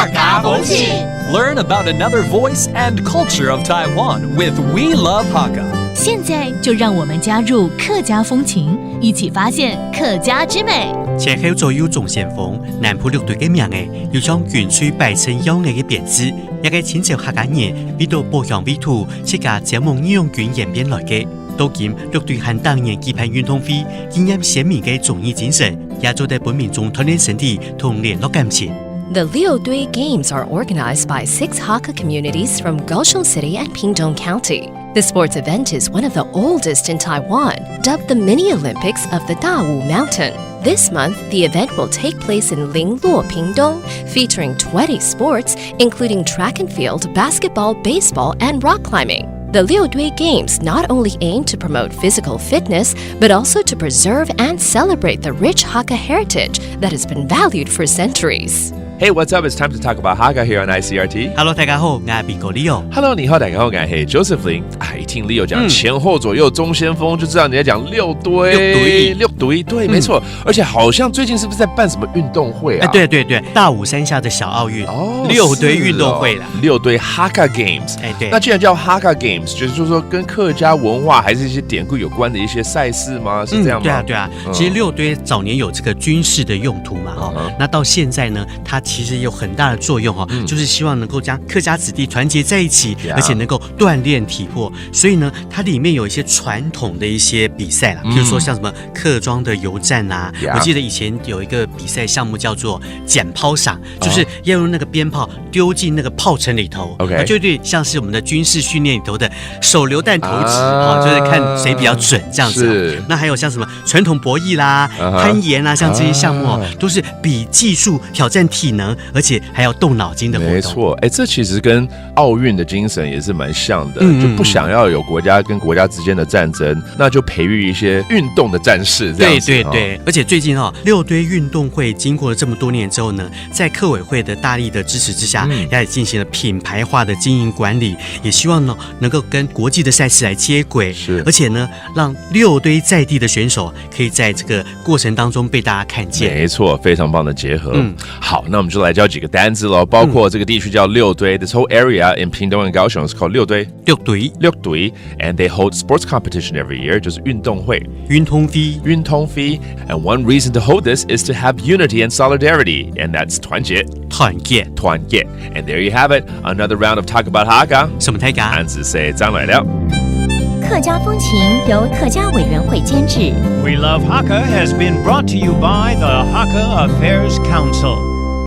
客家风情 Learn about another voice and culture of Taiwan with We Love Hakka. 现在就让我们加入客家风情，一起发现客家之美。前後左右總前鋒，南浦綠隊嘅名嘅，要將元帥擺成優藝嘅匾字，一個淺朝客家人為到保養美圖，設計節目應用卷演變來嘅。到今綠隊和當年舉辦運動會，經驗鮮明嘅綜藝精神，也做在本民眾鍛鍊身體同聯絡感情。The Liu Dui Games are organized by 6 Hakka communities from Kaohsiung City and Pingtung County. The sports event is one of the oldest in Taiwan, dubbed the Mini Olympics of the Dawu Mountain. This month, the event will take place in Lingluo, Pingtung, featuring 20 sports, including track and field, basketball, baseball, and rock climbing. The Liu Dui Games not only aim to promote physical fitness, but also to preserve and celebrate the rich Hakka heritage that has been valued for centuries. Hey, what's up? It's time to talk about Hakka here on ICRT. Hello， 大家好，我係邊個 Leo。Hello， 你好，大家好，我係 Josephine。一聽 Leo 講前後左右中先鋒，就知道你在講六堆，對，沒錯。而且好像最近是不是在辦什麼運動會啊？對，大武山下的小奧運，六堆運動會啦，六堆 Hakka Games。對。那既然叫 Hakka Games，就是說跟客家文化還是一些典故有關的一些賽事嗎？是這樣嗎？對啊。其實六堆早年有這個軍事的用途嘛，那到現在呢，它其實有很大的作用就是希望能夠將客家子弟團結在一起，而且能夠鍛鍊體魄。所以呢，它裡面有一些傳統的一些比賽啦，比如說像什麼客莊的遊戰啊，我記得以前有一個比賽項目叫做撿拋賞，就是要用那個鞭炮丟進那個炮城裡頭，就對，像是我們的軍事訓練裡頭的手榴彈投擲就是看誰比較準這樣子。那還有像什麼傳統博弈啦、攀岩啦，像這些項目都是比技術挑戰體能，而且還要動腦筋的活動。沒錯，這其實跟奧運的精神也是蠻像的，就不想要有國家跟國家之間的戰爭，那就培育一些運動的戰士。對，而且最近六堆運動會經過了這麼多年之後呢，在客委會的大力的支持之下，也進行了品牌化的經營管理，也希望呢能夠跟國際的賽事來接軌，而且呢讓六堆在地的選手可以在這個過程當中被大家看見。沒錯，非常棒的結合。好，那我們就來教幾個單字咯，包括這個地區叫六堆，this whole area in Pingtung and Kaohsiung is called 六堆，and they hold sports competition every year， 就是運動會。運動會 and one reason to hold this is to have unity and solidarity, and that's 團結。And there you have it, another round of Talk About Hakka。什麼大家？單字say張來了。客家風情由客家委員會監製。 We Love Hakka has been brought to you by the Hakka Affairs Council.